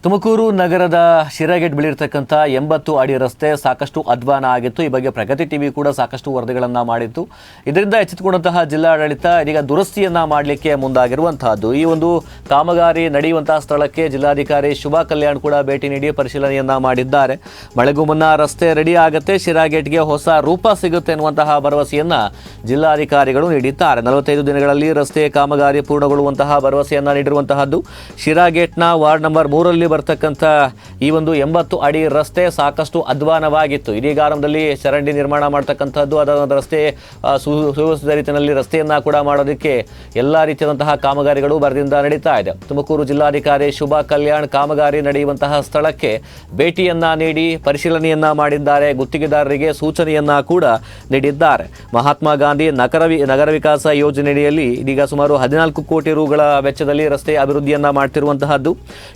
ತುಮಕೂರು ನಗರದ ಶಿರಾಗೇಟ್ ಬಳಿರ್ತಕ್ಕಂಥ 80 ಅಡಿ ರಸ್ತೆ ಸಾಕಷ್ಟು ಅಧ್ವಾನ ಆಗಿತ್ತು. ಈ ಬಗ್ಗೆ ಪ್ರಗತಿ ಟಿವಿ ಕೂಡ ಸಾಕಷ್ಟು ವರದಿಗಳನ್ನು ಮಾಡಿತ್ತು. ಇದರಿಂದ ಎಚ್ಚೆತ್ತುಕೊಂಡಂತಹ ಜಿಲ್ಲಾಡಳಿತ ಇದೀಗ ದುರಸ್ತಿಯನ್ನ ಮಾಡಲಿಕ್ಕೆ ಮುಂದಾಗಿರುವಂತಹದ್ದು. ಈ ಒಂದು ಕಾಮಗಾರಿ ನಡೆಯುವಂತಹ ಸ್ಥಳಕ್ಕೆ ಜಿಲ್ಲಾಧಿಕಾರಿ ಶುಭಾ ಕಲ್ಯಾಣ್ ಕೂಡ ಭೇಟಿ ನೀಡಿ ಪರಿಶೀಲನೆಯನ್ನ ಮಾಡಿದ್ದಾರೆ. ಮಳೆಗೂ ಮುನ್ನ ರಸ್ತೆ ರೆಡಿ ಆಗುತ್ತೆ, ಶಿರಾಗೇಟ್ಗೆ ಹೊಸ ರೂಪ ಸಿಗುತ್ತೆ ಎನ್ನುವಂತಹ ಭರವಸೆಯನ್ನ ಜಿಲ್ಲಾಧಿಕಾರಿಗಳು ನೀಡಿದ್ದಾರೆ. 45 ದಿನಗಳಲ್ಲಿ ರಸ್ತೆ ಕಾಮಗಾರಿ ಪೂರ್ಣಗೊಳ್ಳುವಂತಹ ಭರವಸೆಯನ್ನ ನೀಡಿರುವಂತಹದ್ದು. ಶಿರಾಗೇಟ್ನ ವಾರ್ಡ್ ನಂಬರ್ 3 ಬರ್ತಕ್ಕಂಥ ಈ ಒಂದು 80 ಅಡಿ ರಸ್ತೆ ಸಾಕಷ್ಟು ಅಧ್ವಾನವಾಗಿತ್ತು. ಇದೀಗ ಆರಂಭದಲ್ಲಿ ಚರಂಡಿ ನಿರ್ಮಾಣ ಮಾಡತಕ್ಕಂಥದ್ದು, ಅದರ ರಸ್ತೆ ಸುವ್ಯವಸ್ಥಿತ ರೀತಿಯಲ್ಲಿ ರಸ್ತೆಯನ್ನ ಕೂಡ ಮಾಡೋದಕ್ಕೆ ಎಲ್ಲಾ ರೀತಿಯಾದಂತಹ ಕಾಮಗಾರಿಗಳು ಭರದಿಂದ ನಡೀತಾ ಇದೆ. ತುಮಕೂರು ಜಿಲ್ಲಾಧಿಕಾರಿ ಶುಭಾ ಕಲ್ಯಾಣ್ ಕಾಮಗಾರಿ ನಡೆಯುವಂತಹ ಸ್ಥಳಕ್ಕೆ ಭೇಟಿಯನ್ನ ನೀಡಿ ಪರಿಶೀಲನೆಯನ್ನ ಮಾಡಿದ್ದಾರೆ. ಗುತ್ತಿಗೆದಾರರಿಗೆ ಸೂಚನೆಯನ್ನ ಕೂಡ ನೀಡಿದ್ದಾರೆ. ಮಹಾತ್ಮ ಗಾಂಧಿ ನಗರ ವಿಕಾಸ ಯೋಜನೆಯಡಿಯಲ್ಲಿ ಇದೀಗ ಸುಮಾರು 14 ಕೋಟಿ ರುಗಳ ವೆಚ್ಚದಲ್ಲಿ ರಸ್ತೆ ಅಭಿವೃದ್ಧಿಯನ್ನ ಮಾಡ್ತಿರುವಂತಹದ್ದು.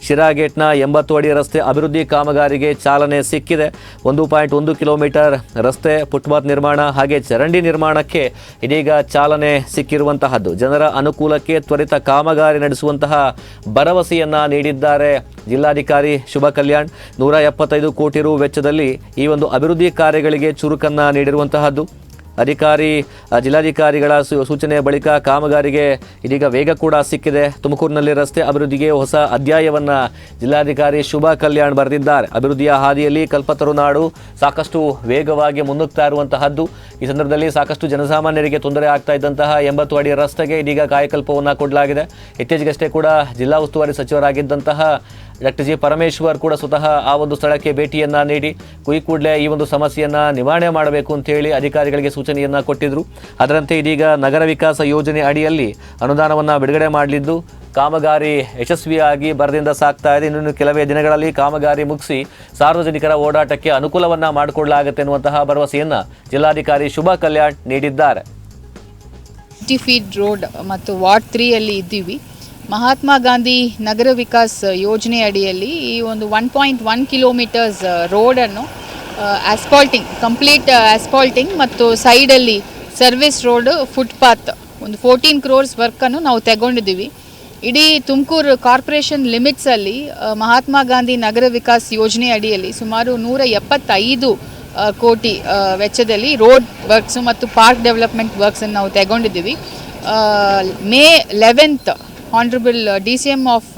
ಶಿರಾಗೇಟ್ನ 80 ಅಡಿ ರಸ್ತೆ ಅಭಿವೃದ್ಧಿ ಕಾಮಗಾರಿಗೆ ಚಾಲನೆ ಸಿಕ್ಕಿದೆ. 1.1 ಕಿಲೋಮೀಟರ್ ರಸ್ತೆ, ಫುಟ್ಪಾತ್ ನಿರ್ಮಾಣ ಹಾಗೆ ಚರಂಡಿ ನಿರ್ಮಾಣಕ್ಕೆ ಇದೀಗ ಚಾಲನೆ ಸಿಕ್ಕಿರುವಂತಹದ್ದು. ಜನರ ಅನುಕೂಲಕ್ಕೆ ತ್ವರಿತ ಕಾಮಗಾರಿ ನಡೆಸುವಂತಹ ಭರವಸೆಯನ್ನ ನೀಡಿದ್ದಾರೆ ಜಿಲ್ಲಾಧಿಕಾರಿ ಶುಭಾ ಕಲ್ಯಾಣ್. 175 ಕೋಟಿ ರು ವೆಚ್ಚದಲ್ಲಿ ಈ ಒಂದು ಅಭಿವೃದ್ಧಿ ಕಾರ್ಯಗಳಿಗೆ ಚುರುಕನ್ನ ನೀಡಿರುವಂತಹದ್ದು. ಜಿಲ್ಲಾಧಿಕಾರಿಗಳ ಸೂಚನೆ ಬಳಿಕ ಕಾಮಗಾರಿಗೆ ಇದೀಗ ವೇಗ ಕೂಡ ಸಿಕ್ಕಿದೆ. ತುಮಕೂರಿನಲ್ಲಿ ರಸ್ತೆ ಅಭಿವೃದ್ಧಿಗೆ ಹೊಸ ಅಧ್ಯಾಯವನ್ನ ಜಿಲ್ಲಾಧಿಕಾರಿ ಶುಭಾ ಕಲ್ಯಾಣ್ ಬರೆದಿದ್ದಾರೆ. ಅಭಿವೃದ್ಧಿಯ ಹಾದಿಯಲ್ಲಿ ಕಲ್ಪತರು ನಾಡು ಸಾಕಷ್ಟು ವೇಗವಾಗಿ ಮುನ್ನುಗ್ತಾ ಇರುವಂತಹದ್ದು. ಈ ಸಂದರ್ಭದಲ್ಲಿ ಸಾಕಷ್ಟು ಜನಸಾಮಾನ್ಯರಿಗೆ ತೊಂದರೆ ಆಗ್ತಾ ಇದ್ದಂತಹ 80 ಅಡಿ ರಸ್ತೆಗೆ ಇದೀಗ ಕಾಯಕಲ್ಪವನ್ನು ಕೊಡಲಾಗಿದೆ. ಇತ್ತೀಚೆಗಷ್ಟೇ ಕೂಡ ಜಿಲ್ಲಾ ಉಸ್ತುವಾರಿ ಸಚಿವರಾಗಿದ್ದಂತಹ ಡಾಕ್ಟರ್ ಜಿ ಪರಮೇಶ್ವರ್ ಕೂಡ ಸ್ವತಃ ಆ ಒಂದು ಸ್ಥಳಕ್ಕೆ ಭೇಟಿಯನ್ನ ನೀಡಿ ಕೂಡಲೇ ಈ ಒಂದು ಸಮಸ್ಯೆಯನ್ನ ನಿವಾರಣೆ ಮಾಡಬೇಕು ಅಂತ ಹೇಳಿ ಅಧಿಕಾರಿಗಳಿಗೆ ಸೂಚನೆಯನ್ನ ಕೊಟ್ಟಿದ್ರು. ಅದರಂತೆ ಇದೀಗ ನಗರ ವಿಕಾಸ ಯೋಜನೆ ಅಡಿಯಲ್ಲಿ ಅನುದಾನವನ್ನ ಬಿಡುಗಡೆ ಮಾಡಲಿದ್ದು ಕಾಮಗಾರಿ ಯಶಸ್ವಿಯಾಗಿ ಭರದಿಂದ ಸಾಗ್ತಾ ಇದೆ. ಇನ್ನು ಕೆಲವೇ ದಿನಗಳಲ್ಲಿ ಕಾಮಗಾರಿ ಮುಗಿಸಿ ಸಾರ್ವಜನಿಕರ ಓಡಾಟಕ್ಕೆ ಅನುಕೂಲವನ್ನ ಮಾಡಿಕೊಡಲಾಗುತ್ತೆ ಎನ್ನುವಂತಹ ಭರವಸೆಯನ್ನ ಜಿಲ್ಲಾಧಿಕಾರಿ ಶುಭಾ ಕಲ್ಯಾಣ್ ನೀಡಿದ್ದಾರೆ. 50 ಫೀಟ್ ರೋಡ್ ಮತ್ತು ವಾರ್ಡ್ 3 ಅಲ್ಲಿ ಇದ್ದೀವಿ. ಮಹಾತ್ಮ ಗಾಂಧಿ ನಗರ ವಿಕಾಸ್ ಯೋಜನೆ ಅಡಿಯಲ್ಲಿ ಈ ಒಂದು 1.1 ಕಿಲೋಮೀಟರ್ಸ್ ರೋಡನ್ನು ಕಂಪ್ಲೀಟ್ ಆಸ್ಫಾಲ್ಟಿಂಗ್ ಮತ್ತು ಸೈಡಲ್ಲಿ ಸರ್ವಿಸ್ ರೋಡ್, ಫುಟ್ಪಾತ್ ಒಂದು 14 crores ವರ್ಕನ್ನು ನಾವು ತಗೊಂಡಿದ್ದೀವಿ. ಇಡೀ ತುಮಕೂರು ಕಾರ್ಪೊರೇಷನ್ ಲಿಮಿಟ್ಸಲ್ಲಿ ಮಹಾತ್ಮ ಗಾಂಧಿ ನಗರ ವಿಕಾಸ್ ಯೋಜನೆ ಅಡಿಯಲ್ಲಿ ಸುಮಾರು 175 ಕೋಟಿ ವೆಚ್ಚದಲ್ಲಿ ರೋಡ್ ವರ್ಕ್ಸು ಮತ್ತು ಪಾರ್ಕ್ ಡೆವಲಪ್ಮೆಂಟ್ ವರ್ಕ್ಸನ್ನು ನಾವು ತಗೊಂಡಿದ್ದೀವಿ. May 11th honourable DCM of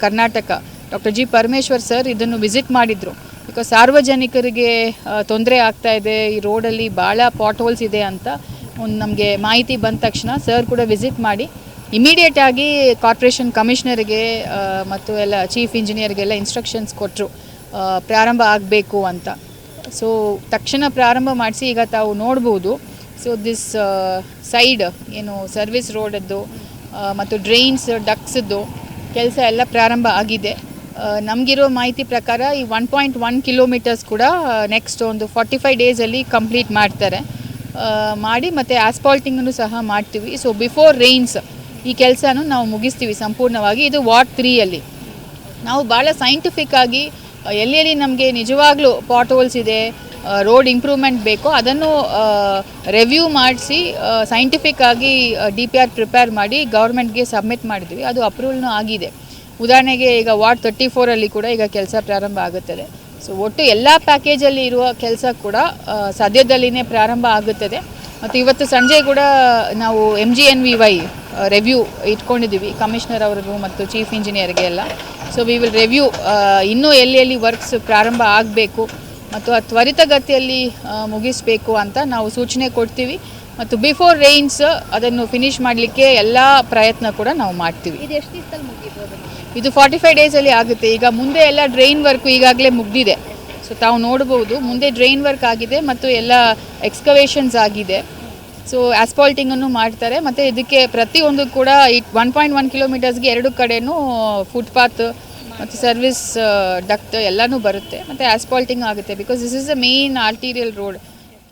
Karnataka doctor G Parameshwar sir ಇದನ್ನು ವಿಸಿಟ್ ಮಾಡಿದರು. ಬಿಕಾಸ್ ಸಾರ್ವಜನಿಕರಿಗೆ ತೊಂದರೆ ಆಗ್ತಾ ಇದೆ, ಈ ರೋಡಲ್ಲಿ ಭಾಳ ಪಾಟ್ ಹೋಲ್ಸ್ ಇದೆ ಅಂತ ನಮಗೆ ಮಾಹಿತಿ ಬಂದ ತಕ್ಷಣ ಸರ್ ಕೂಡ ವಿಸಿಟ್ ಮಾಡಿ ಇಮಿಡಿಯೇಟ್ ಆಗಿ ಕಾರ್ಪೊರೇಷನ್ ಕಮಿಷನರ್ಗೆ ಮತ್ತು ಎಲ್ಲ ಚೀಫ್ ಇಂಜಿನಿಯರ್ಗೆಲ್ಲ ಇನ್ಸ್ಟ್ರಕ್ಷನ್ಸ್ ಕೊಟ್ಟರು ಪ್ರಾರಂಭ ಆಗಬೇಕು ಅಂತ. ಸೊ ತಕ್ಷಣ ಪ್ರಾರಂಭ ಮಾಡಿಸಿ ಈಗ ತಾವು ನೋಡ್ಬೋದು. ಸೊ ದಿಸ್ ಸೈಡ್ ಏನು ಸರ್ವಿಸ್ ರೋಡದ್ದು ಮತ್ತು ಡ್ರೈನ್ಸ್ ಡಕ್ಟ್ಸದ್ದು ಕೆಲಸ ಎಲ್ಲ ಪ್ರಾರಂಭ ಆಗಿದೆ. ನಮಗಿರೋ ಮಾಹಿತಿ ಪ್ರಕಾರ ಈ 1.1 ಕಿಲೋಮೀಟರ್ಸ್ ಕೂಡ ನೆಕ್ಸ್ಟ್ ಒಂದು 45 ಡೇಸಲ್ಲಿ ಕಂಪ್ಲೀಟ್ ಮಾಡ್ತಾರೆ ಮಾಡಿ ಮತ್ತು ಆಸ್ಫಾಲ್ಟಿಂಗನ್ನು ಸಹ ಮಾಡ್ತೀವಿ. ಸೊ ಬಿಫೋರ್ ರೈನ್ಸ್ ಈ ಕೆಲಸನೂ ನಾವು ಮುಗಿಸ್ತೀವಿ ಸಂಪೂರ್ಣವಾಗಿ. ಇದು ವಾರ್ಡ್ 3 ಅಲ್ಲಿ ನಾವು ಭಾಳ ಸೈಂಟಿಫಿಕ್ ಆಗಿ ಎಲ್ಲೆಲ್ಲಿ ನಮಗೆ ನಿಜವಾಗ್ಲೂ ಪಾಟ್ ಹೋಲ್ಸ್ ಇದೆ, ರೋಡ್ ಇಂಪ್ರೂವ್ಮೆಂಟ್ ಬೇಕು, ಅದನ್ನು ರಿವ್ಯೂ ಮಾಡಿಸಿ ಸೈಂಟಿಫಿಕ್ ಆಗಿ DPR ಪ್ರಿಪೇರ್ ಮಾಡಿ ಗೌರ್ಮೆಂಟ್ಗೆ ಸಬ್ಮಿಟ್ ಮಾಡಿದ್ವಿ. ಅದು ಅಪ್ರೂವಲ್ನೂ ಆಗಿದೆ. ಉದಾಹರಣೆಗೆ ಈಗ ವಾರ್ಡ್ 34 ಅಲ್ಲಿ ಕೂಡ ಈಗ ಕೆಲಸ ಪ್ರಾರಂಭ ಆಗುತ್ತದೆ. ಸೊ ಒಟ್ಟು ಎಲ್ಲ ಪ್ಯಾಕೇಜಲ್ಲಿ ಇರುವ ಕೆಲಸ ಕೂಡ ಸದ್ಯದಲ್ಲಿನೇ ಪ್ರಾರಂಭ ಆಗುತ್ತದೆ. ಮತ್ತು ಇವತ್ತು ಸಂಜೆ ಕೂಡ ನಾವು MGNVY ರಿವ್ಯೂ ಇಟ್ಕೊಂಡಿದ್ದೀವಿ ಕಮಿಷನರ್ ಅವರಿಗೂ ಮತ್ತು ಚೀಫ್ ಇಂಜಿನಿಯರ್ಗೆ ಎಲ್ಲ. ಸೊ ವಿ ವಿಲ್ ರಿವ್ಯೂ ಇನ್ನೂ ಎಲ್ಲಿ ವರ್ಕ್ಸ್ ಪ್ರಾರಂಭ ಆಗಬೇಕು ಮತ್ತು ತ್ವರಿತಗತಿಯಲ್ಲಿ ಮುಗಿಸಬೇಕು ಅಂತ ನಾವು ಸೂಚನೆ ಕೊಡ್ತೀವಿ. ಮತ್ತು ಬಿಫೋರ್ ರೈನ್ಸ್ ಅದನ್ನು ಫಿನಿಷ್ ಮಾಡಲಿಕ್ಕೆ ಎಲ್ಲ ಪ್ರಯತ್ನ ಕೂಡ ನಾವು ಮಾಡ್ತೀವಿ. ಇದು ಎಷ್ಟು ದಿವಸದಲ್ಲಿ ಮುಗಿಬೋದು? ಇದು 45 ಡೇಸಲ್ಲಿ ಆಗುತ್ತೆ. ಈಗ ಮುಂದೆ ಎಲ್ಲ ಡ್ರೈನ್ ವರ್ಕು ಈಗಾಗಲೇ ಮುಗಿದಿದೆ. ಸೊ ತಾವು ನೋಡ್ಬೋದು ಮುಂದೆ ಡ್ರೈನ್ ವರ್ಕ್ ಆಗಿದೆ ಮತ್ತು ಎಲ್ಲ ಎಕ್ಸ್ಕವೇಷನ್ಸ್ ಆಗಿದೆ. ಸೊ ಆಸ್ಫಾಲ್ಟಿಂಗನ್ನು ಮಾಡ್ತಾರೆ ಮತ್ತು ಇದಕ್ಕೆ ಪ್ರತಿಯೊಂದು ಕೂಡ 1.1 ಕಿಲೋಮೀಟರ್ಸ್ಗೆ 2 ಕಡೆಯೂ ಫುಟ್ಪಾತ್ ಮತ್ತು ಸರ್ವಿಸ್ ಡಕ್ಟ್ ಎಲ್ಲನೂ ಬರುತ್ತೆ ಮತ್ತು ಆಸ್ಫಾಲ್ಟಿಂಗ್ ಆಗುತ್ತೆ. Because this is the main arterial road